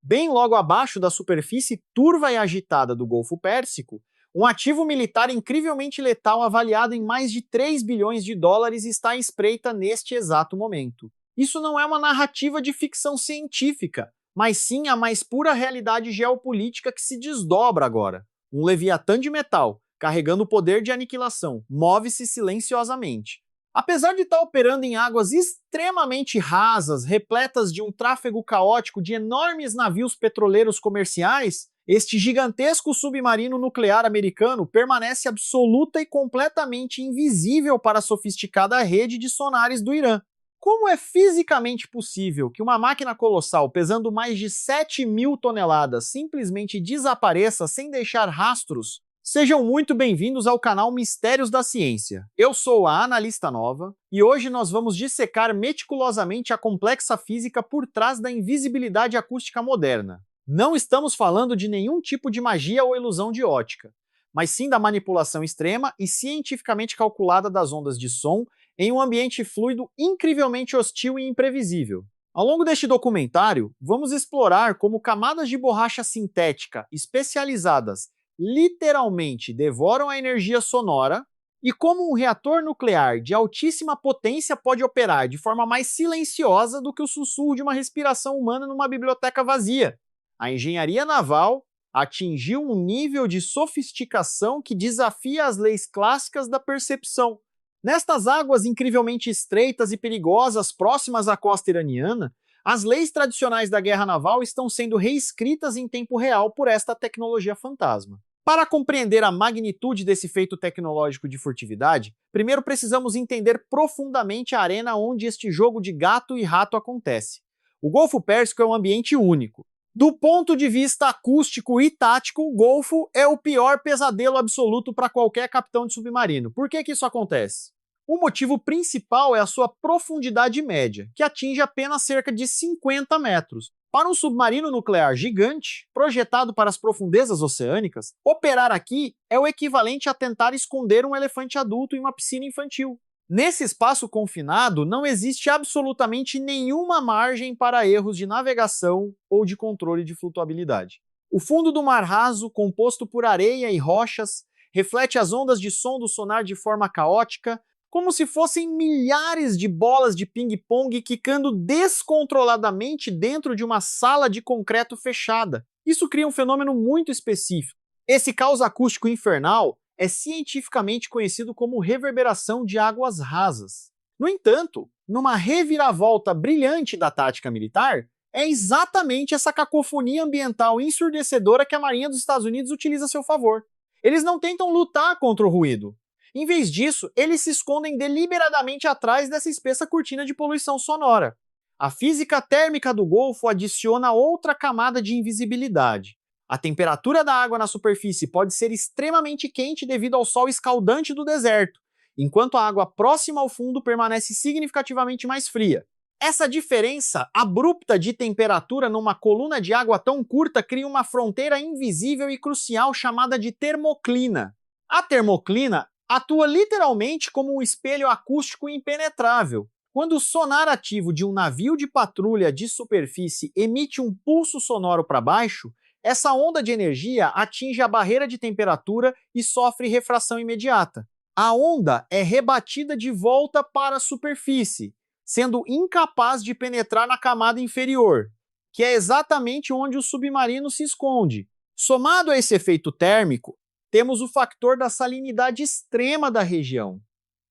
Bem logo abaixo da superfície turva e agitada do Golfo Pérsico, um ativo militar incrivelmente letal avaliado em mais de 3 bilhões de dólares está à espreita neste exato momento. Isso não é uma narrativa de ficção científica, mas sim a mais pura realidade geopolítica que se desdobra agora. Um leviatã de metal, carregando o poder de aniquilação, move-se silenciosamente. Apesar de estar operando em águas extremamente rasas, repletas de um tráfego caótico de enormes navios petroleiros comerciais, este gigantesco submarino nuclear americano permanece absoluta e completamente invisível para a sofisticada rede de sonares do Irã. Como é fisicamente possível que uma máquina colossal pesando mais de 7.000 toneladas simplesmente desapareça sem deixar rastros? Sejam muito bem-vindos ao canal Mistérios da Ciência. Eu sou a Analista Nova e hoje nós vamos dissecar meticulosamente a complexa física por trás da invisibilidade acústica moderna. Não estamos falando de nenhum tipo de magia ou ilusão de ótica, mas sim da manipulação extrema e cientificamente calculada das ondas de som em um ambiente fluido incrivelmente hostil e imprevisível. Ao longo deste documentário, vamos explorar como camadas de borracha sintética especializadas literalmente devoram a energia sonora e como um reator nuclear de altíssima potência pode operar de forma mais silenciosa do que o sussurro de uma respiração humana numa biblioteca vazia. A engenharia naval atingiu um nível de sofisticação que desafia as leis clássicas da percepção. Nestas águas incrivelmente estreitas e perigosas próximas à costa iraniana, as leis tradicionais da guerra naval estão sendo reescritas em tempo real por esta tecnologia fantasma. Para compreender a magnitude desse feito tecnológico de furtividade, primeiro precisamos entender profundamente a arena onde este jogo de gato e rato acontece. O Golfo Pérsico é um ambiente único. Do ponto de vista acústico e tático, o Golfo é o pior pesadelo absoluto para qualquer capitão de submarino. Por que isso acontece? O motivo principal é a sua profundidade média, que atinge apenas cerca de 50 metros. Para um submarino nuclear gigante, projetado para as profundezas oceânicas, operar aqui é o equivalente a tentar esconder um elefante adulto em uma piscina infantil. Nesse espaço confinado, não existe absolutamente nenhuma margem para erros de navegação ou de controle de flutuabilidade. O fundo do mar raso, composto por areia e rochas, reflete as ondas de som do sonar de forma caótica, como se fossem milhares de bolas de ping-pong quicando descontroladamente dentro de uma sala de concreto fechada. Isso cria um fenômeno muito específico. Esse caos acústico infernal é cientificamente conhecido como reverberação de águas rasas. No entanto, numa reviravolta brilhante da tática militar, é exatamente essa cacofonia ambiental ensurdecedora que a Marinha dos Estados Unidos utiliza a seu favor. Eles não tentam lutar contra o ruído. Em vez disso, eles se escondem deliberadamente atrás dessa espessa cortina de poluição sonora. A física térmica do Golfo adiciona outra camada de invisibilidade. A temperatura da água na superfície pode ser extremamente quente devido ao sol escaldante do deserto, enquanto a água próxima ao fundo permanece significativamente mais fria. Essa diferença abrupta de temperatura numa coluna de água tão curta cria uma fronteira invisível e crucial chamada de termoclina. A termoclina atua literalmente como um espelho acústico impenetrável. Quando o sonar ativo de um navio de patrulha de superfície emite um pulso sonoro para baixo, essa onda de energia atinge a barreira de temperatura e sofre refração imediata. A onda é rebatida de volta para a superfície, sendo incapaz de penetrar na camada inferior, que é exatamente onde o submarino se esconde. Somado a esse efeito térmico, temos o fator da salinidade extrema da região.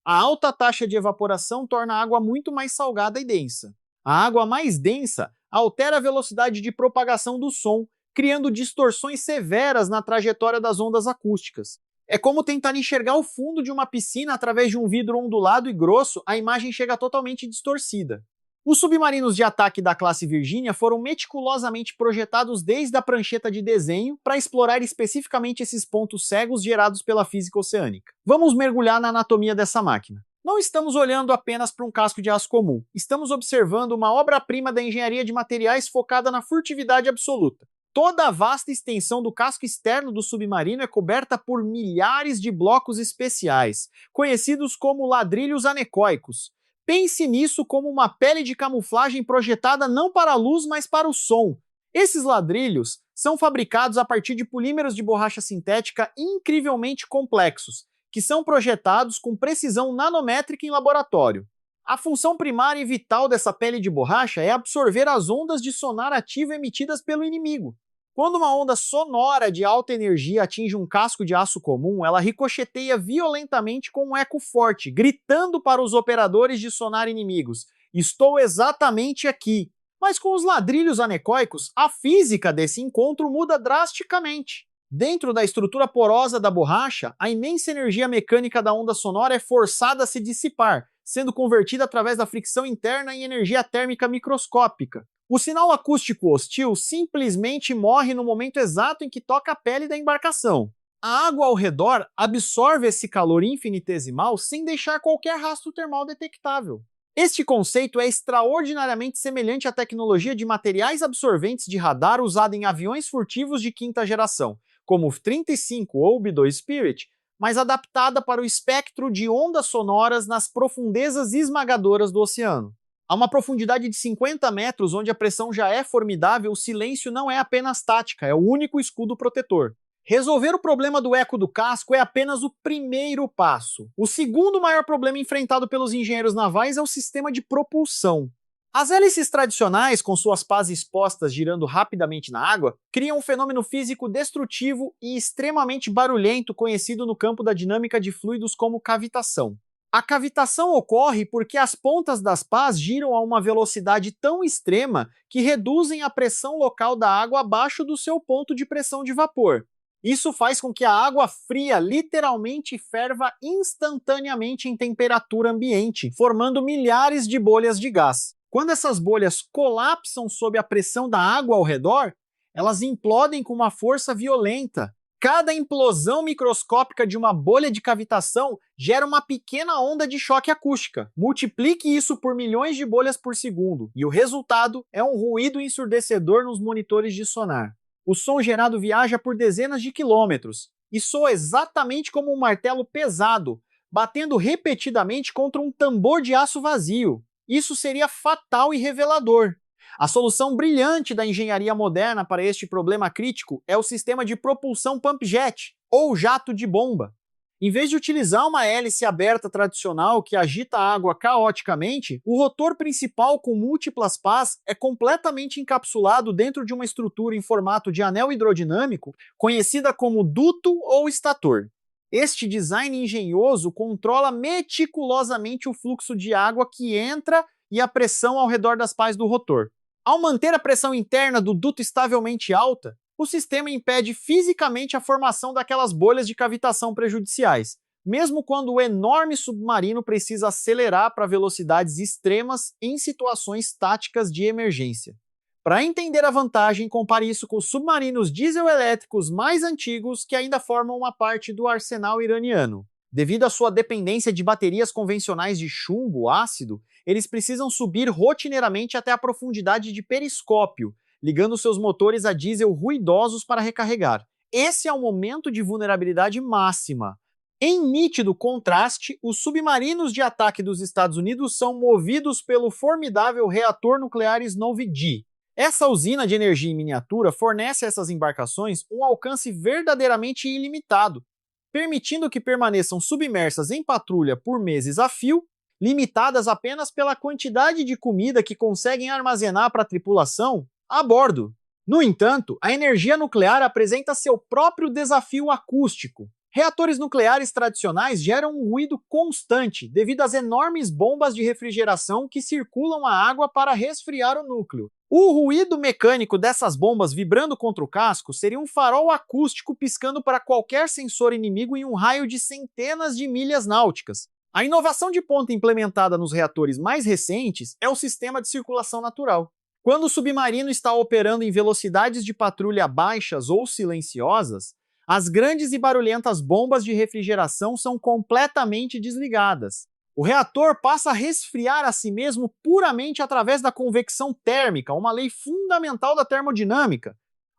A alta taxa de evaporação torna a água muito mais salgada e densa. A água mais densa altera a velocidade de propagação do som, criando distorções severas na trajetória das ondas acústicas. É como tentar enxergar o fundo de uma piscina através de um vidro ondulado e grosso, a imagem chega totalmente distorcida. Os submarinos de ataque da classe Virginia foram meticulosamente projetados desde a prancheta de desenho para explorar especificamente esses pontos cegos gerados pela física oceânica. Vamos mergulhar na anatomia dessa máquina. Não estamos olhando apenas para um casco de aço comum, estamos observando uma obra-prima da engenharia de materiais focada na furtividade absoluta. Toda a vasta extensão do casco externo do submarino é coberta por milhares de blocos especiais, conhecidos como ladrilhos anecoicos. Pense nisso como uma pele de camuflagem projetada não para a luz, mas para o som. Esses ladrilhos são fabricados a partir de polímeros de borracha sintética incrivelmente complexos, que são projetados com precisão nanométrica em laboratório. A função primária e vital dessa pele de borracha é absorver as ondas de sonar ativo emitidas pelo inimigo. Quando uma onda sonora de alta energia atinge um casco de aço comum, ela ricocheteia violentamente com um eco forte, gritando para os operadores de sonar inimigos: "Estou exatamente aqui!" Mas com os ladrilhos anecoicos, a física desse encontro muda drasticamente. Dentro da estrutura porosa da borracha, a imensa energia mecânica da onda sonora é forçada a se dissipar, sendo convertida através da fricção interna em energia térmica microscópica. O sinal acústico hostil simplesmente morre no momento exato em que toca a pele da embarcação. A água ao redor absorve esse calor infinitesimal sem deixar qualquer rastro termal detectável. Este conceito é extraordinariamente semelhante à tecnologia de materiais absorventes de radar usada em aviões furtivos de quinta geração, como o F-35 ou o B-2 Spirit, mas adaptada para o espectro de ondas sonoras nas profundezas esmagadoras do oceano. A uma profundidade de 50 metros, onde a pressão já é formidável, o silêncio não é apenas tática, é o único escudo protetor. Resolver o problema do eco do casco é apenas o primeiro passo. O segundo maior problema enfrentado pelos engenheiros navais é o sistema de propulsão. As hélices tradicionais, com suas pás expostas girando rapidamente na água, criam um fenômeno físico destrutivo e extremamente barulhento conhecido no campo da dinâmica de fluidos como cavitação. A cavitação ocorre porque as pontas das pás giram a uma velocidade tão extrema que reduzem a pressão local da água abaixo do seu ponto de pressão de vapor. Isso faz com que a água fria literalmente ferva instantaneamente em temperatura ambiente, formando milhares de bolhas de gás. Quando essas bolhas colapsam sob a pressão da água ao redor, elas implodem com uma força violenta. Cada implosão microscópica de uma bolha de cavitação gera uma pequena onda de choque acústica. Multiplique isso por milhões de bolhas por segundo, e o resultado é um ruído ensurdecedor nos monitores de sonar. O som gerado viaja por dezenas de quilômetros e soa exatamente como um martelo pesado, batendo repetidamente contra um tambor de aço vazio. Isso seria fatal e revelador. A solução brilhante da engenharia moderna para este problema crítico é o sistema de propulsão pump jet, ou jato de bomba. Em vez de utilizar uma hélice aberta tradicional que agita a água caoticamente, o rotor principal com múltiplas pás é completamente encapsulado dentro de uma estrutura em formato de anel hidrodinâmico, conhecida como duto ou estator. Este design engenhoso controla meticulosamente o fluxo de água que entra e a pressão ao redor das pás do rotor. Ao manter a pressão interna do duto estavelmente alta, o sistema impede fisicamente a formação daquelas bolhas de cavitação prejudiciais, mesmo quando o enorme submarino precisa acelerar para velocidades extremas em situações táticas de emergência. Para entender a vantagem, compare isso com os submarinos diesel-elétricos mais antigos que ainda formam uma parte do arsenal iraniano. Devido à sua dependência de baterias convencionais de chumbo ácido, eles precisam subir rotineiramente até a profundidade de periscópio, ligando seus motores a diesel ruidosos para recarregar. Esse é o momento de vulnerabilidade máxima. Em nítido contraste, os submarinos de ataque dos Estados Unidos são movidos pelo formidável reator nuclear Snowy-D. Essa usina de energia em miniatura fornece a essas embarcações um alcance verdadeiramente ilimitado, permitindo que permaneçam submersas em patrulha por meses a fio, limitadas apenas pela quantidade de comida que conseguem armazenar para a tripulação a bordo. No entanto, a energia nuclear apresenta seu próprio desafio acústico. Reatores nucleares tradicionais geram um ruído constante devido às enormes bombas de refrigeração que circulam a água para resfriar o núcleo. O ruído mecânico dessas bombas vibrando contra o casco seria um farol acústico piscando para qualquer sensor inimigo em um raio de centenas de milhas náuticas. A inovação de ponta implementada nos reatores mais recentes é o sistema de circulação natural. Quando o submarino está operando em velocidades de patrulha baixas ou silenciosas, as grandes e barulhentas bombas de refrigeração são completamente desligadas. O reator passa a resfriar a si mesmo puramente através da convecção térmica, uma lei fundamental da termodinâmica.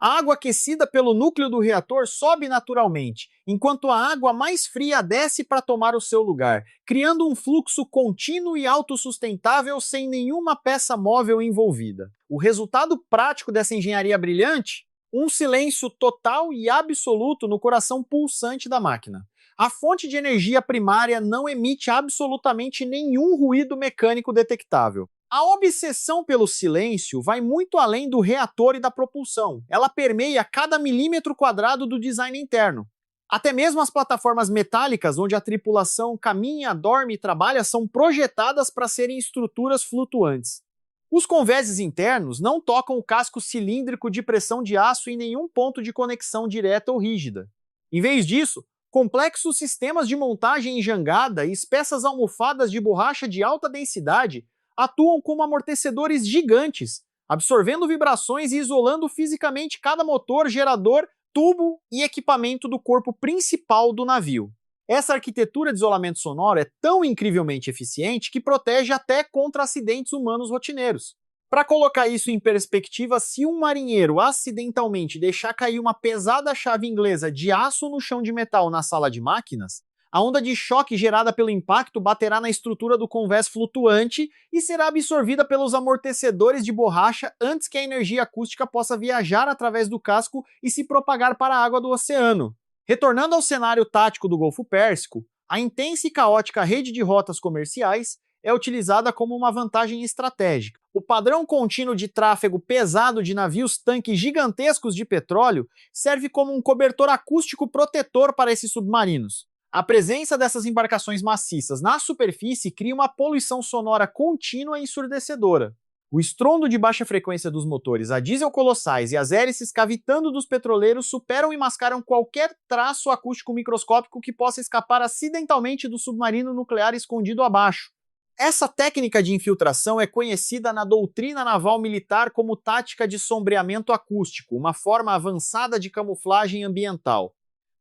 A água aquecida pelo núcleo do reator sobe naturalmente, enquanto a água mais fria desce para tomar o seu lugar, criando um fluxo contínuo e autossustentável sem nenhuma peça móvel envolvida. O resultado prático dessa engenharia brilhante? Um silêncio total e absoluto no coração pulsante da máquina. A fonte de energia primária não emite absolutamente nenhum ruído mecânico detectável. A obsessão pelo silêncio vai muito além do reator e da propulsão. Ela permeia cada milímetro quadrado do design interno. Até mesmo as plataformas metálicas onde a tripulação caminha, dorme e trabalha são projetadas para serem estruturas flutuantes. Os convéses internos não tocam o casco cilíndrico de pressão de aço em nenhum ponto de conexão direta ou rígida. Em vez disso, complexos sistemas de montagem em jangada e espessas almofadas de borracha de alta densidade atuam como amortecedores gigantes, absorvendo vibrações e isolando fisicamente cada motor, gerador, tubo e equipamento do corpo principal do navio. Essa arquitetura de isolamento sonoro é tão incrivelmente eficiente que protege até contra acidentes humanos rotineiros. Para colocar isso em perspectiva, se um marinheiro acidentalmente deixar cair uma pesada chave inglesa de aço no chão de metal na sala de máquinas, a onda de choque gerada pelo impacto baterá na estrutura do convés flutuante e será absorvida pelos amortecedores de borracha antes que a energia acústica possa viajar através do casco e se propagar para a água do oceano. Retornando ao cenário tático do Golfo Pérsico, a intensa e caótica rede de rotas comerciais é utilizada como uma vantagem estratégica. O padrão contínuo de tráfego pesado de navios-tanques gigantescos de petróleo serve como um cobertor acústico protetor para esses submarinos. A presença dessas embarcações maciças na superfície cria uma poluição sonora contínua e ensurdecedora. O estrondo de baixa frequência dos motores a diesel colossais e as hélices cavitando dos petroleiros superam e mascaram qualquer traço acústico microscópico que possa escapar acidentalmente do submarino nuclear escondido abaixo. Essa técnica de infiltração é conhecida na doutrina naval militar como tática de sombreamento acústico, uma forma avançada de camuflagem ambiental.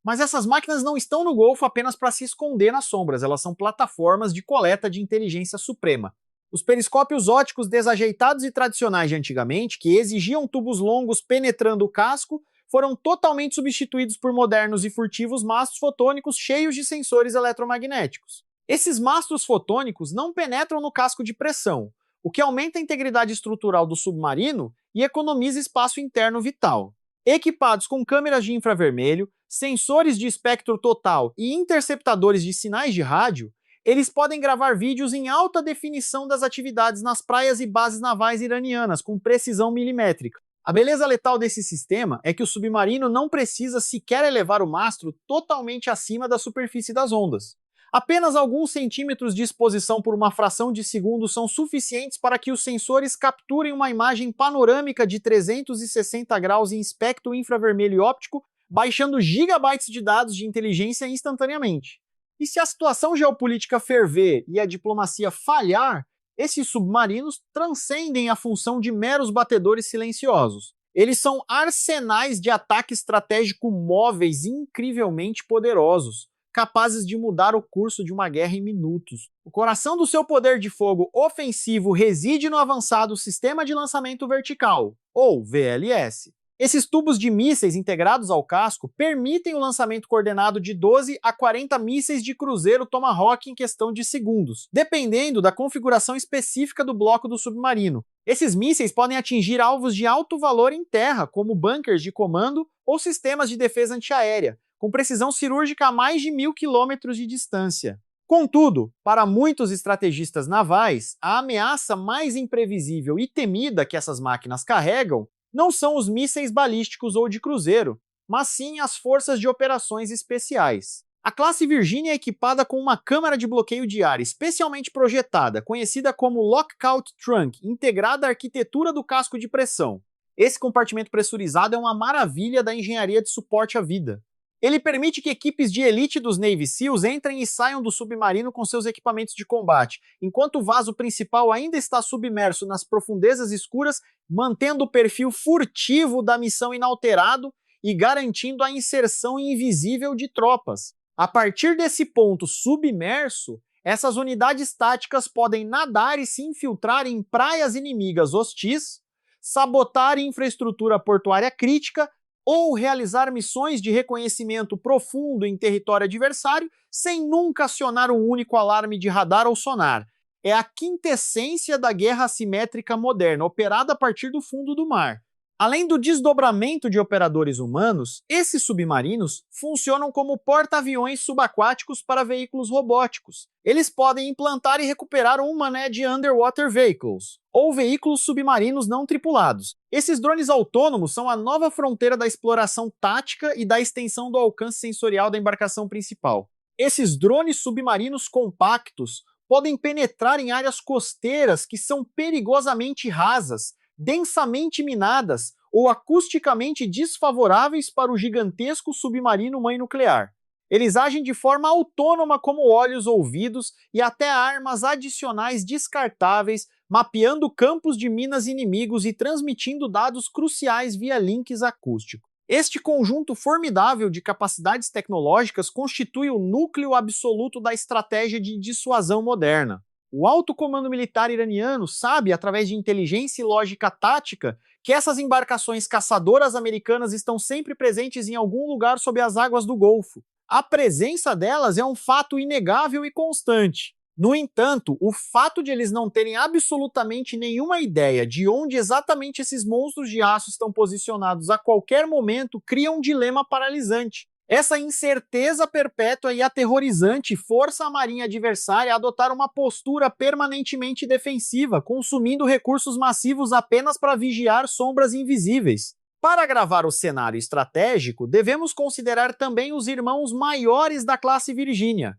Mas essas máquinas não estão no Golfo apenas para se esconder nas sombras, elas são plataformas de coleta de inteligência suprema. Os periscópios ópticos desajeitados e tradicionais de antigamente, que exigiam tubos longos penetrando o casco, foram totalmente substituídos por modernos e furtivos mastros fotônicos cheios de sensores eletromagnéticos. Esses mastros fotônicos não penetram no casco de pressão, o que aumenta a integridade estrutural do submarino e economiza espaço interno vital. Equipados com câmeras de infravermelho, sensores de espectro total e interceptadores de sinais de rádio, eles podem gravar vídeos em alta definição das atividades nas praias e bases navais iranianas, com precisão milimétrica. A beleza letal desse sistema é que o submarino não precisa sequer elevar o mastro totalmente acima da superfície das ondas. Apenas alguns centímetros de exposição por uma fração de segundo são suficientes para que os sensores capturem uma imagem panorâmica de 360 graus em espectro infravermelho e óptico, baixando gigabytes de dados de inteligência instantaneamente. E se a situação geopolítica ferver e a diplomacia falhar, esses submarinos transcendem a função de meros batedores silenciosos. Eles são arsenais de ataque estratégico móveis incrivelmente poderosos, capazes de mudar o curso de uma guerra em minutos. O coração do seu poder de fogo ofensivo reside no avançado Sistema de Lançamento Vertical, ou VLS. Esses tubos de mísseis integrados ao casco permitem o lançamento coordenado de 12 a 40 mísseis de cruzeiro Tomahawk em questão de segundos, dependendo da configuração específica do bloco do submarino. Esses mísseis podem atingir alvos de alto valor em terra, como bunkers de comando ou sistemas de defesa antiaérea, com precisão cirúrgica a mais de 1.000 quilômetros de distância. Contudo, para muitos estrategistas navais, a ameaça mais imprevisível e temida que essas máquinas carregam não são os mísseis balísticos ou de cruzeiro, mas sim as forças de operações especiais. A classe Virginia é equipada com uma câmara de bloqueio de ar especialmente projetada, conhecida como Lockout Trunk, integrada à arquitetura do casco de pressão. Esse compartimento pressurizado é uma maravilha da engenharia de suporte à vida. Ele permite que equipes de elite dos Navy SEALs entrem e saiam do submarino com seus equipamentos de combate, enquanto o vaso principal ainda está submerso nas profundezas escuras, mantendo o perfil furtivo da missão inalterado e garantindo a inserção invisível de tropas. A partir desse ponto submerso, essas unidades táticas podem nadar e se infiltrar em praias inimigas hostis, sabotar infraestrutura portuária crítica ou realizar missões de reconhecimento profundo em território adversário sem nunca acionar um único alarme de radar ou sonar. É a quintessência da guerra assimétrica moderna, operada a partir do fundo do mar. Além do desdobramento de operadores humanos, esses submarinos funcionam como porta-aviões subaquáticos para veículos robóticos. Eles podem implantar e recuperar Unmanned Underwater Vehicles, ou veículos submarinos não tripulados. Esses drones autônomos são a nova fronteira da exploração tática e da extensão do alcance sensorial da embarcação principal. Esses drones submarinos compactos podem penetrar em áreas costeiras que são perigosamente rasas, densamente minadas ou acusticamente desfavoráveis para o gigantesco submarino mãe nuclear. Eles agem de forma autônoma como olhos, ouvidos e até armas adicionais descartáveis, mapeando campos de minas inimigos e transmitindo dados cruciais via links acústicos. Este conjunto formidável de capacidades tecnológicas constitui o núcleo absoluto da estratégia de dissuasão moderna. O alto comando militar iraniano sabe, através de inteligência e lógica tática, que essas embarcações caçadoras americanas estão sempre presentes em algum lugar sob as águas do Golfo. A presença delas é um fato inegável e constante. No entanto, o fato de eles não terem absolutamente nenhuma ideia de onde exatamente esses monstros de aço estão posicionados a qualquer momento cria um dilema paralisante. Essa incerteza perpétua e aterrorizante força a marinha adversária a adotar uma postura permanentemente defensiva, consumindo recursos massivos apenas para vigiar sombras invisíveis. Para agravar o cenário estratégico, devemos considerar também os irmãos maiores da classe Virginia,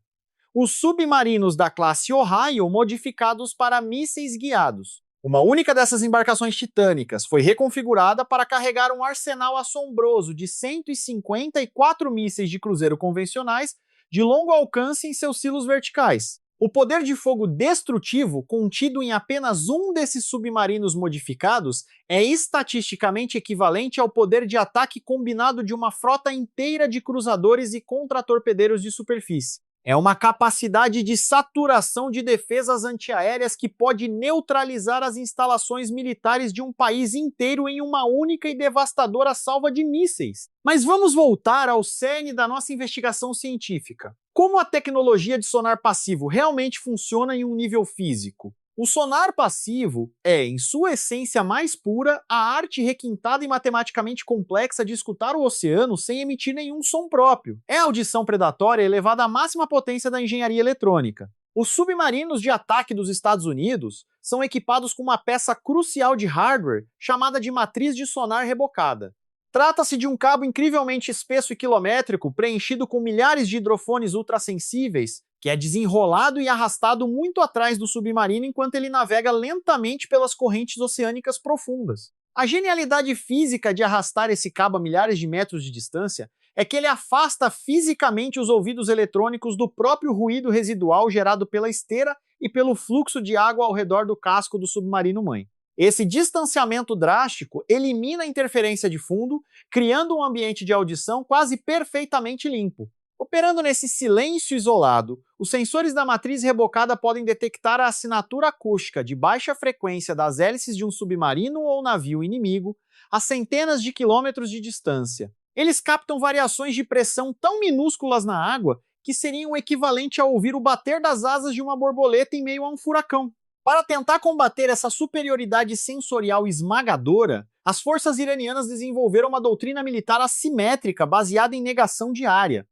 os submarinos da classe Ohio modificados para mísseis guiados. Uma única dessas embarcações titânicas foi reconfigurada para carregar um arsenal assombroso de 154 mísseis de cruzeiro convencionais de longo alcance em seus silos verticais. O poder de fogo destrutivo contido em apenas um desses submarinos modificados é estatisticamente equivalente ao poder de ataque combinado de uma frota inteira de cruzadores e contratorpedeiros de superfície. É uma capacidade de saturação de defesas antiaéreas que pode neutralizar as instalações militares de um país inteiro em uma única e devastadora salva de mísseis. Mas vamos voltar ao cerne da nossa investigação científica. Como a tecnologia de sonar passivo realmente funciona em um nível físico? O sonar passivo é, em sua essência mais pura, a arte requintada e matematicamente complexa de escutar o oceano sem emitir nenhum som próprio. É a audição predatória elevada à máxima potência da engenharia eletrônica. Os submarinos de ataque dos Estados Unidos são equipados com uma peça crucial de hardware chamada de matriz de sonar rebocada. Trata-se de um cabo incrivelmente espesso e quilométrico preenchido com milhares de hidrofones ultrassensíveis que é desenrolado e arrastado muito atrás do submarino enquanto ele navega lentamente pelas correntes oceânicas profundas. A genialidade física de arrastar esse cabo a milhares de metros de distância é que ele afasta fisicamente os ouvidos eletrônicos do próprio ruído residual gerado pela esteira e pelo fluxo de água ao redor do casco do submarino-mãe. Esse distanciamento drástico elimina a interferência de fundo, criando um ambiente de audição quase perfeitamente limpo. Operando nesse silêncio isolado, os sensores da matriz rebocada podem detectar a assinatura acústica de baixa frequência das hélices de um submarino ou navio inimigo a centenas de quilômetros de distância. Eles captam variações de pressão tão minúsculas na água que seriam o equivalente a ouvir o bater das asas de uma borboleta em meio a um furacão. Para tentar combater essa superioridade sensorial esmagadora, as forças iranianas desenvolveram uma doutrina militar assimétrica baseada em negação de área.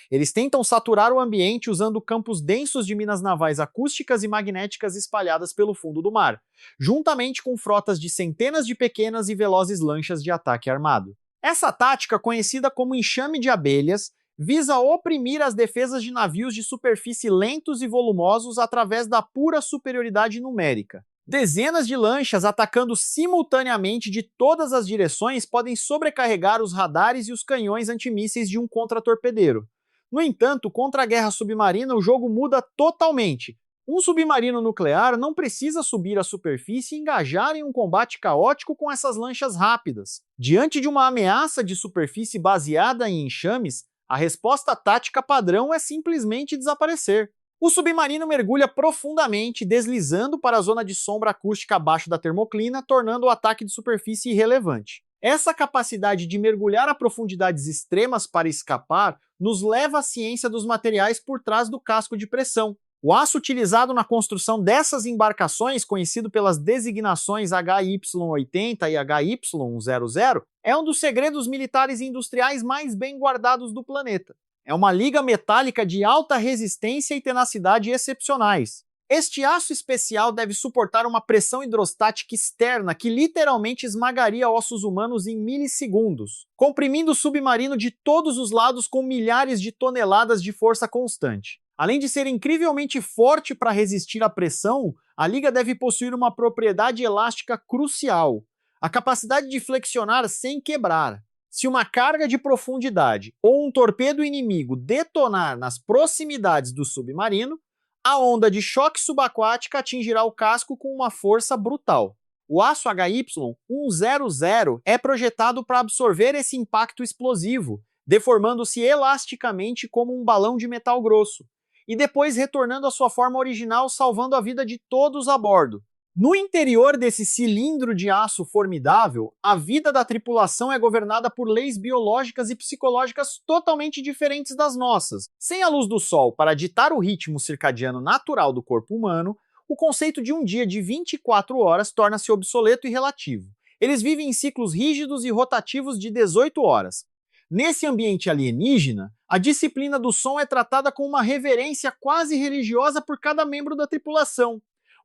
Eles tentam saturar o ambiente usando campos densos de minas navais acústicas e magnéticas espalhadas pelo fundo do mar, juntamente com frotas de centenas de pequenas e velozes lanchas de ataque armado. Essa tática, conhecida como enxame de abelhas, visa oprimir as defesas de navios de superfície lentos e volumosos através da pura superioridade numérica. Dezenas de lanchas atacando simultaneamente de todas as direções podem sobrecarregar os radares e os canhões antimísseis de um contratorpedeiro. No entanto, contra a guerra submarina, o jogo muda totalmente. Um submarino nuclear não precisa subir à superfície e engajar em um combate caótico com essas lanchas rápidas. Diante de uma ameaça de superfície baseada em enxames, a resposta tática padrão é simplesmente desaparecer. O submarino mergulha profundamente, deslizando para a zona de sombra acústica abaixo da termoclina, tornando o ataque de superfície irrelevante. Essa capacidade de mergulhar a profundidades extremas para escapar nos leva à ciência dos materiais por trás do casco de pressão. O aço utilizado na construção dessas embarcações, conhecido pelas designações HY80 e HY00, é um dos segredos militares e industriais mais bem guardados do planeta. É uma liga metálica de alta resistência e tenacidade excepcionais. Este aço especial deve suportar uma pressão hidrostática externa que literalmente esmagaria ossos humanos em milissegundos, comprimindo o submarino de todos os lados com milhares de toneladas de força constante. Além de ser incrivelmente forte para resistir à pressão, a liga deve possuir uma propriedade elástica crucial: a capacidade de flexionar sem quebrar. Se uma carga de profundidade ou um torpedo inimigo detonar nas proximidades do submarino, a onda de choque subaquática atingirá o casco com uma força brutal. O aço HY100 é projetado para absorver esse impacto explosivo, deformando-se elasticamente como um balão de metal grosso, e depois retornando à sua forma original, salvando a vida de todos a bordo. No interior desse cilindro de aço formidável, a vida da tripulação é governada por leis biológicas e psicológicas totalmente diferentes das nossas. Sem a luz do sol para ditar o ritmo circadiano natural do corpo humano, o conceito de um dia de 24 horas torna-se obsoleto e relativo. Eles vivem em ciclos rígidos e rotativos de 18 horas. Nesse ambiente alienígena, a disciplina do som é tratada com uma reverência quase religiosa por cada membro da tripulação.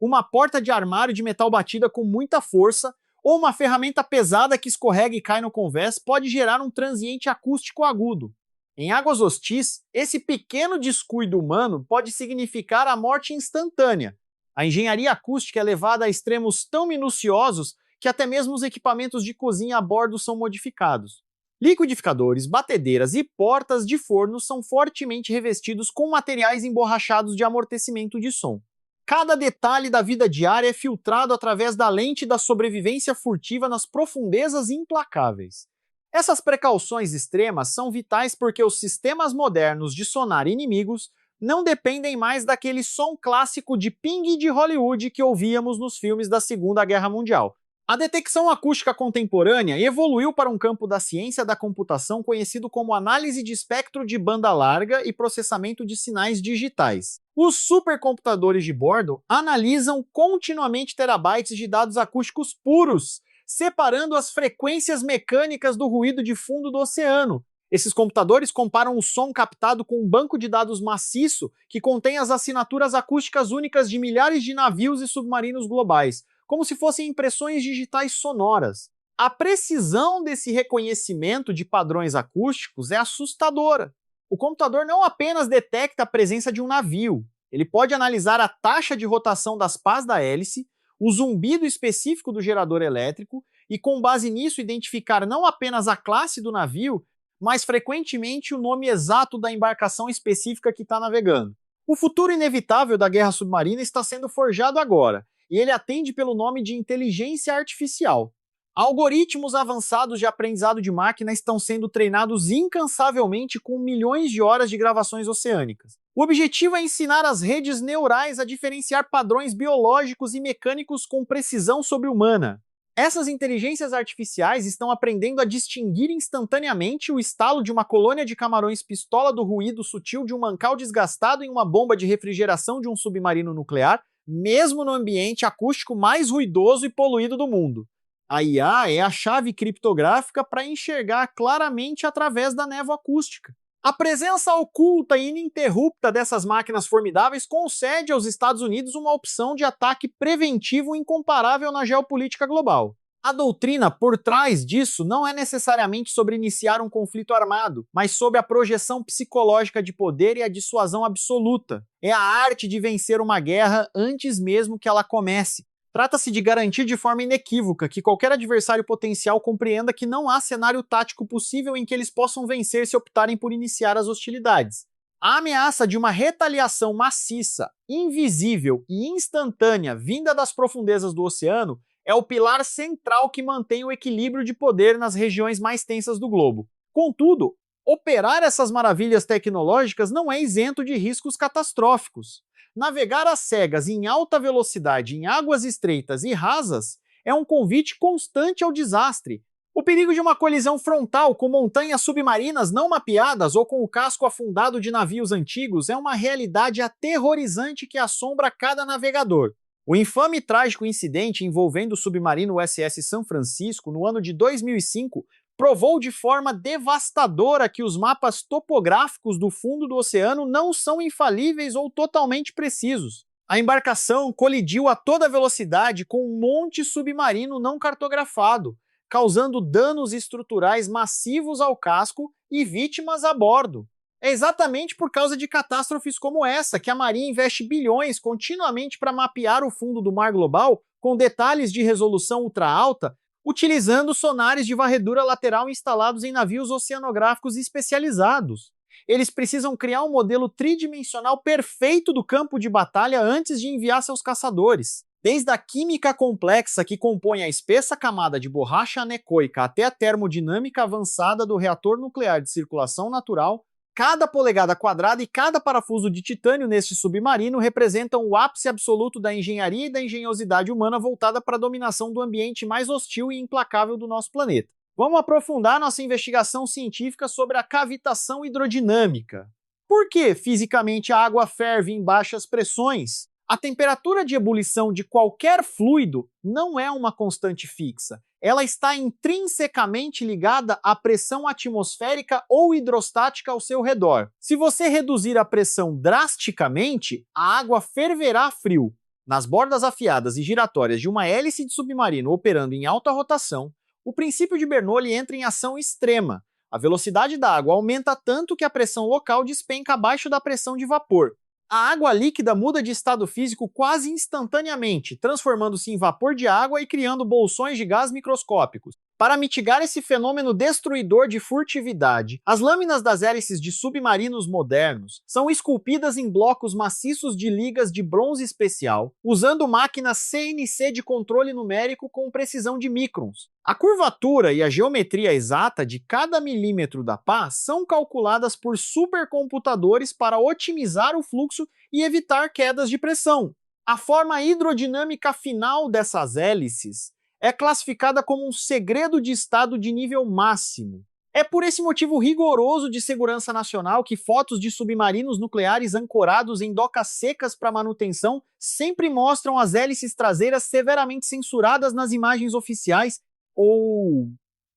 Uma porta de armário de metal batida com muita força, ou uma ferramenta pesada que escorrega e cai no convés pode gerar um transiente acústico agudo. Em águas hostis, esse pequeno descuido humano pode significar a morte instantânea. A engenharia acústica é levada a extremos tão minuciosos que até mesmo os equipamentos de cozinha a bordo são modificados. Liquidificadores, batedeiras e portas de forno são fortemente revestidos com materiais emborrachados de amortecimento de som. Cada detalhe da vida diária é filtrado através da lente da sobrevivência furtiva nas profundezas implacáveis. Essas precauções extremas são vitais porque os sistemas modernos de sonar inimigos não dependem mais daquele som clássico de ping de Hollywood que ouvíamos nos filmes da Segunda Guerra Mundial. A detecção acústica contemporânea evoluiu para um campo da ciência da computação conhecido como análise de espectro de banda larga e processamento de sinais digitais. Os supercomputadores de bordo analisam continuamente terabytes de dados acústicos puros, separando as frequências mecânicas do ruído de fundo do oceano. Esses computadores comparam o som captado com um banco de dados maciço que contém as assinaturas acústicas únicas de milhares de navios e submarinos globais, como se fossem impressões digitais sonoras. A precisão desse reconhecimento de padrões acústicos é assustadora. O computador não apenas detecta a presença de um navio, ele pode analisar a taxa de rotação das pás da hélice, o zumbido específico do gerador elétrico e, com base nisso, identificar não apenas a classe do navio, mas frequentemente o nome exato da embarcação específica que está navegando. O futuro inevitável da guerra submarina está sendo forjado agora, e ele atende pelo nome de inteligência artificial. Algoritmos avançados de aprendizado de máquina estão sendo treinados incansavelmente com milhões de horas de gravações oceânicas. O objetivo é ensinar as redes neurais a diferenciar padrões biológicos e mecânicos com precisão sobre-humana. Essas inteligências artificiais estão aprendendo a distinguir instantaneamente o estalo de uma colônia de camarões pistola do ruído sutil de um mancal desgastado em uma bomba de refrigeração de um submarino nuclear, mesmo no ambiente acústico mais ruidoso e poluído do mundo. A IA é a chave criptográfica para enxergar claramente através da névoa acústica. A presença oculta e ininterrupta dessas máquinas formidáveis concede aos Estados Unidos uma opção de ataque preventivo incomparável na geopolítica global. A doutrina por trás disso não é necessariamente sobre iniciar um conflito armado, mas sobre a projeção psicológica de poder e a dissuasão absoluta. É a arte de vencer uma guerra antes mesmo que ela comece. Trata-se de garantir de forma inequívoca que qualquer adversário potencial compreenda que não há cenário tático possível em que eles possam vencer se optarem por iniciar as hostilidades. A ameaça de uma retaliação maciça, invisível e instantânea vinda das profundezas do oceano é o pilar central que mantém o equilíbrio de poder nas regiões mais tensas do globo. Contudo, Operar essas maravilhas tecnológicas não é isento de riscos catastróficos. Navegar às cegas em alta velocidade em águas estreitas e rasas é um convite constante ao desastre. O perigo de uma colisão frontal com montanhas submarinas não mapeadas ou com o casco afundado de navios antigos é uma realidade aterrorizante que assombra cada navegador. O infame e trágico incidente envolvendo o submarino USS São Francisco no ano de 2005 provou de forma devastadora que os mapas topográficos do fundo do oceano não são infalíveis ou totalmente precisos. A embarcação colidiu a toda velocidade com um monte submarino não cartografado, causando danos estruturais massivos ao casco e vítimas a bordo. É exatamente por causa de catástrofes como essa que a Marinha investe bilhões continuamente para mapear o fundo do mar global com detalhes de resolução ultra alta, utilizando sonares de varredura lateral instalados em navios oceanográficos especializados. Eles precisam criar um modelo tridimensional perfeito do campo de batalha antes de enviar seus caçadores. Desde a química complexa que compõe a espessa camada de borracha anecoica até a termodinâmica avançada do reator nuclear de circulação natural, cada polegada quadrada e cada parafuso de titânio neste submarino representam o ápice absoluto da engenharia e da engenhosidade humana voltada para a dominação do ambiente mais hostil e implacável do nosso planeta. Vamos aprofundar nossa investigação científica sobre a cavitação hidrodinâmica. Por que fisicamente a água ferve em baixas pressões? A temperatura de ebulição de qualquer fluido não é uma constante fixa. Ela está intrinsecamente ligada à pressão atmosférica ou hidrostática ao seu redor. Se você reduzir a pressão drasticamente, a água ferverá a frio. Nas bordas afiadas e giratórias de uma hélice de submarino operando em alta rotação, o princípio de Bernoulli entra em ação extrema. A velocidade da água aumenta tanto que a pressão local despenca abaixo da pressão de vapor. A água líquida muda de estado físico quase instantaneamente, transformando-se em vapor de água e criando bolsões de gás microscópicos. Para mitigar esse fenômeno destruidor de furtividade, as lâminas das hélices de submarinos modernos são esculpidas em blocos maciços de ligas de bronze especial, usando máquinas CNC de controle numérico com precisão de microns. A curvatura e a geometria exata de cada milímetro da pá são calculadas por supercomputadores para otimizar o fluxo e evitar quedas de pressão. A forma hidrodinâmica final dessas hélices é classificada como um segredo de estado de nível máximo. É por esse motivo rigoroso de segurança nacional que fotos de submarinos nucleares ancorados em docas secas para manutenção sempre mostram as hélices traseiras severamente censuradas nas imagens oficiais ou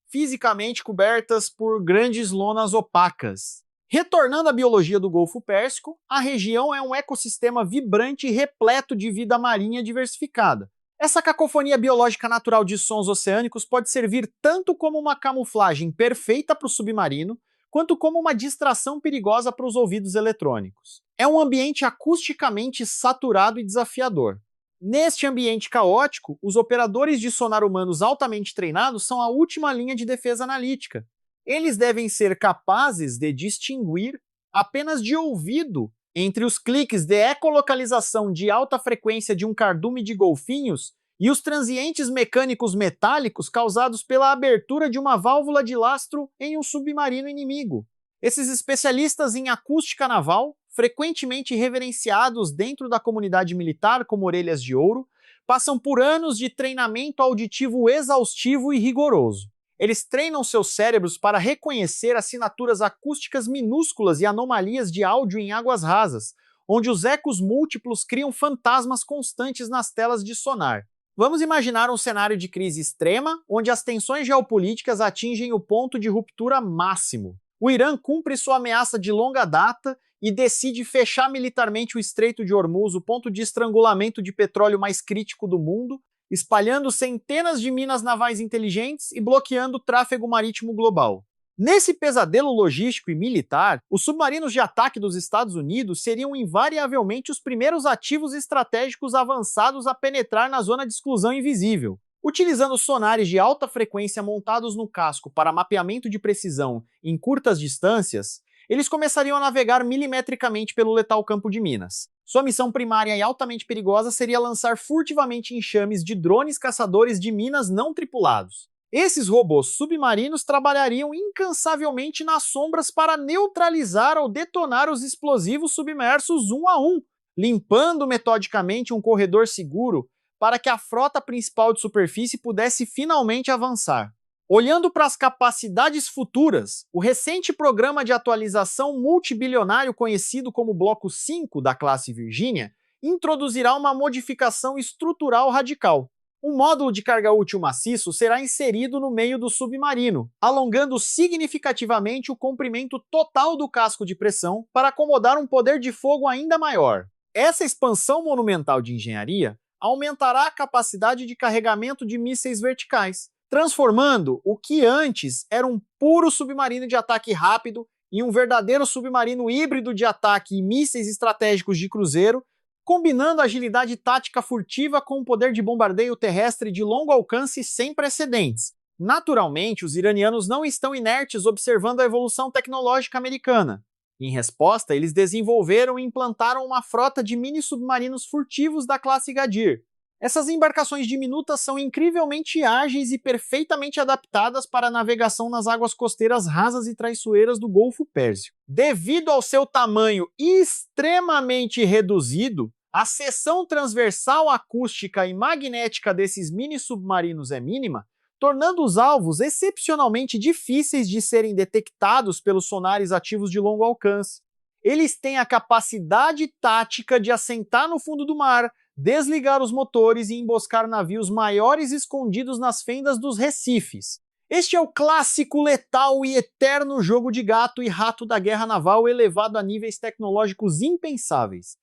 fisicamente cobertas por grandes lonas opacas. Retornando à biologia do Golfo Pérsico, a região é um ecossistema vibrante e repleto de vida marinha diversificada. Essa cacofonia biológica natural de sons oceânicos pode servir tanto como uma camuflagem perfeita para o submarino, quanto como uma distração perigosa para os ouvidos eletrônicos. É um ambiente acusticamente saturado e desafiador. Neste ambiente caótico, os operadores de sonar humanos altamente treinados são a última linha de defesa analítica. Eles devem ser capazes de distinguir, apenas de ouvido, entre os cliques de ecolocalização de alta frequência de um cardume de golfinhos e os transientes mecânicos metálicos causados pela abertura de uma válvula de lastro em um submarino inimigo. Esses especialistas em acústica naval, frequentemente reverenciados dentro da comunidade militar como orelhas de ouro, passam por anos de treinamento auditivo exaustivo e rigoroso. Eles treinam seus cérebros para reconhecer assinaturas acústicas minúsculas e anomalias de áudio em águas rasas, onde os ecos múltiplos criam fantasmas constantes nas telas de sonar. Vamos imaginar um cenário de crise extrema, onde as tensões geopolíticas atingem o ponto de ruptura máximo. O Irã cumpre sua ameaça de longa data e decide fechar militarmente o Estreito de Hormuz, o ponto de estrangulamento de petróleo mais crítico do mundo, espalhando centenas de minas navais inteligentes e bloqueando o tráfego marítimo global. Nesse pesadelo logístico e militar, os submarinos de ataque dos Estados Unidos seriam invariavelmente os primeiros ativos estratégicos avançados a penetrar na zona de exclusão invisível. Utilizando sonares de alta frequência montados no casco para mapeamento de precisão em curtas distâncias, eles começariam a navegar milimetricamente pelo letal campo de minas. Sua missão primária e altamente perigosa seria lançar furtivamente enxames de drones caçadores de minas não tripulados. Esses robôs submarinos trabalhariam incansavelmente nas sombras para neutralizar ou detonar os explosivos submersos um a um, limpando metodicamente um corredor seguro para que a frota principal de superfície pudesse finalmente avançar. Olhando para as capacidades futuras, o recente programa de atualização multibilionário conhecido como Bloco 5 da classe Virginia introduzirá uma modificação estrutural radical. Um módulo de carga útil maciço será inserido no meio do submarino, alongando significativamente o comprimento total do casco de pressão para acomodar um poder de fogo ainda maior. Essa expansão monumental de engenharia aumentará a capacidade de carregamento de mísseis verticais, transformando o que antes era um puro submarino de ataque rápido em um verdadeiro submarino híbrido de ataque e mísseis estratégicos de cruzeiro, combinando agilidade tática furtiva com um poder de bombardeio terrestre de longo alcance sem precedentes. Naturalmente, os iranianos não estão inertes observando a evolução tecnológica americana. Em resposta, eles desenvolveram e implantaram uma frota de mini-submarinos furtivos da classe Gadir. Essas embarcações diminutas são incrivelmente ágeis e perfeitamente adaptadas para a navegação nas águas costeiras rasas e traiçoeiras do Golfo Pérsico. Devido ao seu tamanho extremamente reduzido, a seção transversal acústica e magnética desses mini-submarinos é mínima, tornando os alvos excepcionalmente difíceis de serem detectados pelos sonares ativos de longo alcance. Eles têm a capacidade tática de assentar no fundo do mar, desligar os motores e emboscar navios maiores escondidos nas fendas dos recifes. Este é o clássico, letal e eterno jogo de gato e rato da guerra naval elevado a níveis tecnológicos impensáveis.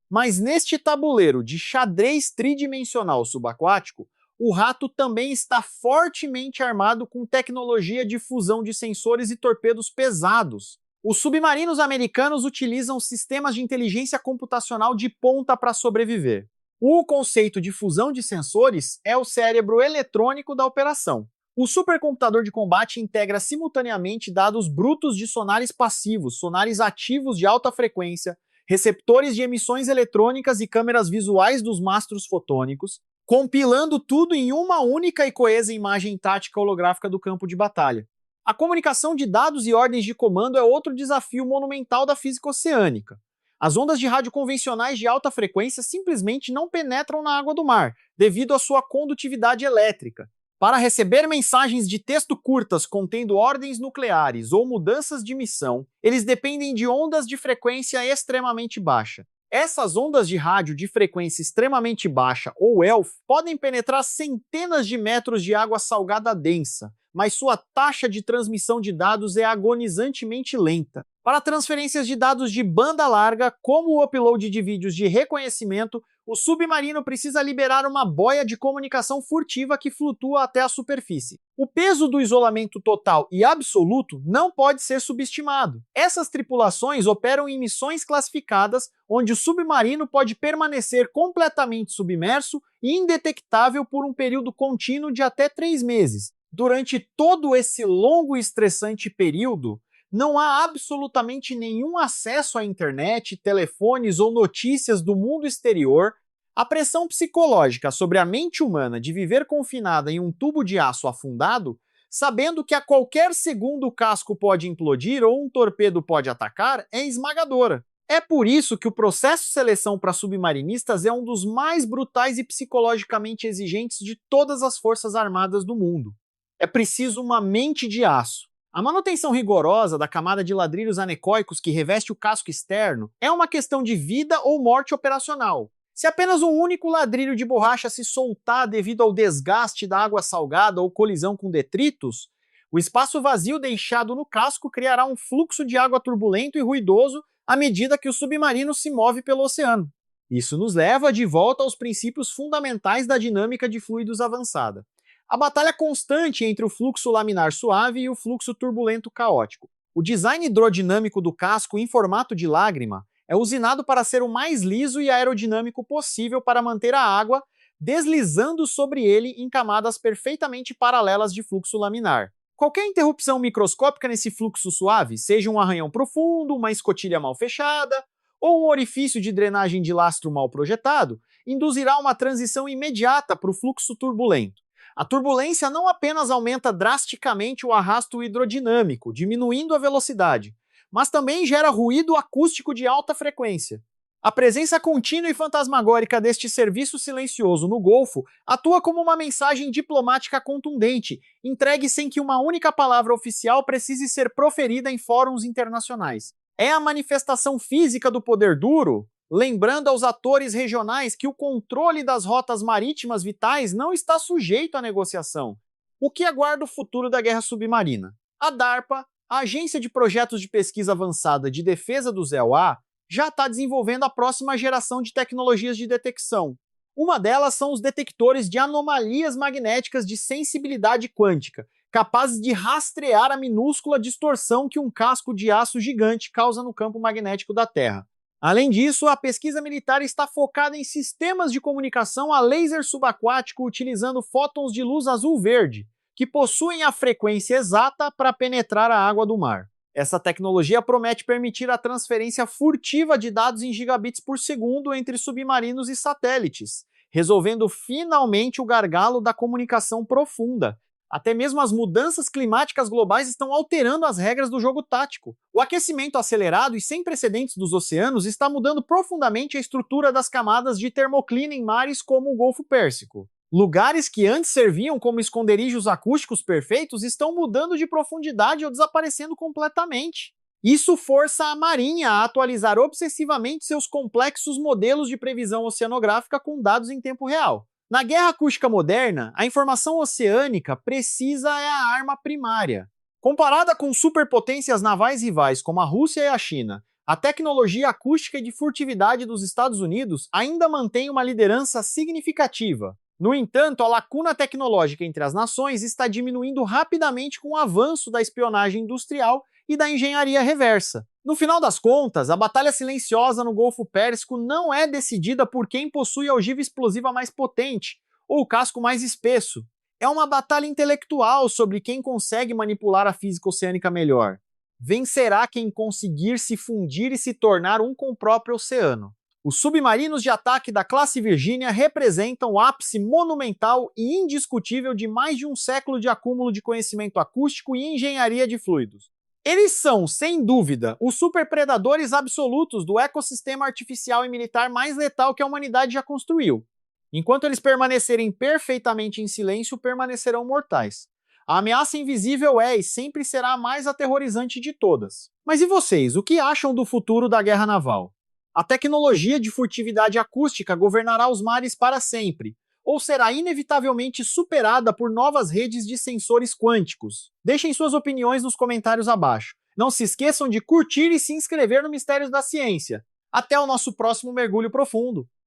Mas neste tabuleiro de xadrez tridimensional subaquático, o rato também está fortemente armado com tecnologia de fusão de sensores e torpedos pesados. Os submarinos americanos utilizam sistemas de inteligência computacional de ponta para sobreviver. O conceito de fusão de sensores é o cérebro eletrônico da operação. O supercomputador de combate integra simultaneamente dados brutos de sonares passivos, sonares ativos de alta frequência, receptores de emissões eletrônicas e câmeras visuais dos mastros fotônicos, compilando tudo em uma única e coesa imagem tática holográfica do campo de batalha. A comunicação de dados e ordens de comando é outro desafio monumental da física oceânica. As ondas de rádio convencionais de alta frequência simplesmente não penetram na água do mar, devido à sua condutividade elétrica. Para receber mensagens de texto curtas contendo ordens nucleares ou mudanças de missão, eles dependem de ondas de frequência extremamente baixa. Essas ondas de rádio de frequência extremamente baixa, ou ELF, podem penetrar centenas de metros de água salgada densa, mas sua taxa de transmissão de dados é agonizantemente lenta. Para transferências de dados de banda larga, como o upload de vídeos de reconhecimento, o submarino precisa liberar uma boia de comunicação furtiva que flutua até a superfície. O peso do isolamento total e absoluto não pode ser subestimado. Essas tripulações operam em missões classificadas, onde o submarino pode permanecer completamente submerso e indetectável por um período contínuo de até 3 meses. Durante todo esse longo e estressante período, não há absolutamente nenhum acesso à internet, telefones ou notícias do mundo exterior. A pressão psicológica sobre a mente humana de viver confinada em um tubo de aço afundado, sabendo que a qualquer segundo o casco pode implodir ou um torpedo pode atacar, é esmagadora. É por isso que o processo de seleção para submarinistas é um dos mais brutais e psicologicamente exigentes de todas as forças armadas do mundo. É preciso uma mente de aço. A manutenção rigorosa da camada de ladrilhos anecoicos que reveste o casco externo é uma questão de vida ou morte operacional. Se apenas um único ladrilho de borracha se soltar devido ao desgaste da água salgada ou colisão com detritos, o espaço vazio deixado no casco criará um fluxo de água turbulento e ruidoso à medida que o submarino se move pelo oceano. Isso nos leva de volta aos princípios fundamentais da dinâmica de fluidos avançada. A batalha constante entre o fluxo laminar suave e o fluxo turbulento caótico. O design hidrodinâmico do casco em formato de lágrima é usinado para ser o mais liso e aerodinâmico possível para manter a água deslizando sobre ele em camadas perfeitamente paralelas de fluxo laminar. Qualquer interrupção microscópica nesse fluxo suave, seja um arranhão profundo, uma escotilha mal fechada ou um orifício de drenagem de lastro mal projetado, induzirá uma transição imediata para o fluxo turbulento. A turbulência não apenas aumenta drasticamente o arrasto hidrodinâmico, diminuindo a velocidade, mas também gera ruído acústico de alta frequência. A presença contínua e fantasmagórica deste serviço silencioso no Golfo atua como uma mensagem diplomática contundente, entregue sem que uma única palavra oficial precise ser proferida em fóruns internacionais. É a manifestação física do poder duro, lembrando aos atores regionais que o controle das rotas marítimas vitais não está sujeito à negociação. O que aguarda o futuro da guerra submarina? A DARPA, a Agência de Projetos de Pesquisa Avançada de Defesa do ZEUA, já está desenvolvendo a próxima geração de tecnologias de detecção. Uma delas são os detectores de anomalias magnéticas de sensibilidade quântica, capazes de rastrear a minúscula distorção que um casco de aço gigante causa no campo magnético da Terra. Além disso, a pesquisa militar está focada em sistemas de comunicação a laser subaquático utilizando fótons de luz azul-verde, que possuem a frequência exata para penetrar a água do mar. Essa tecnologia promete permitir a transferência furtiva de dados em gigabits por segundo entre submarinos e satélites, resolvendo finalmente o gargalo da comunicação profunda. Até mesmo as mudanças climáticas globais estão alterando as regras do jogo tático. O aquecimento acelerado e sem precedentes dos oceanos está mudando profundamente a estrutura das camadas de termoclina em mares como o Golfo Pérsico. Lugares que antes serviam como esconderijos acústicos perfeitos estão mudando de profundidade ou desaparecendo completamente. Isso força a Marinha a atualizar obsessivamente seus complexos modelos de previsão oceanográfica com dados em tempo real. Na guerra acústica moderna, a informação oceânica precisa é a arma primária. Comparada com superpotências navais rivais como a Rússia e a China, a tecnologia acústica e de furtividade dos Estados Unidos ainda mantém uma liderança significativa. No entanto, a lacuna tecnológica entre as nações está diminuindo rapidamente com o avanço da espionagem industrial e da engenharia reversa. No final das contas, a batalha silenciosa no Golfo Pérsico não é decidida por quem possui a ogiva explosiva mais potente ou o casco mais espesso. É uma batalha intelectual sobre quem consegue manipular a física oceânica melhor. Vencerá quem conseguir se fundir e se tornar um com o próprio oceano. Os submarinos de ataque da classe Virginia representam o ápice monumental e indiscutível de mais de um século de acúmulo de conhecimento acústico e engenharia de fluidos. Eles são, sem dúvida, os superpredadores absolutos do ecossistema artificial e militar mais letal que a humanidade já construiu. Enquanto eles permanecerem perfeitamente em silêncio, permanecerão mortais. A ameaça invisível é e sempre será a mais aterrorizante de todas. Mas e vocês, o que acham do futuro da guerra naval? A tecnologia de furtividade acústica governará os mares para sempre, ou será inevitavelmente superada por novas redes de sensores quânticos? Deixem suas opiniões nos comentários abaixo. Não se esqueçam de curtir e se inscrever no Mistérios da Ciência. Até o nosso próximo mergulho profundo!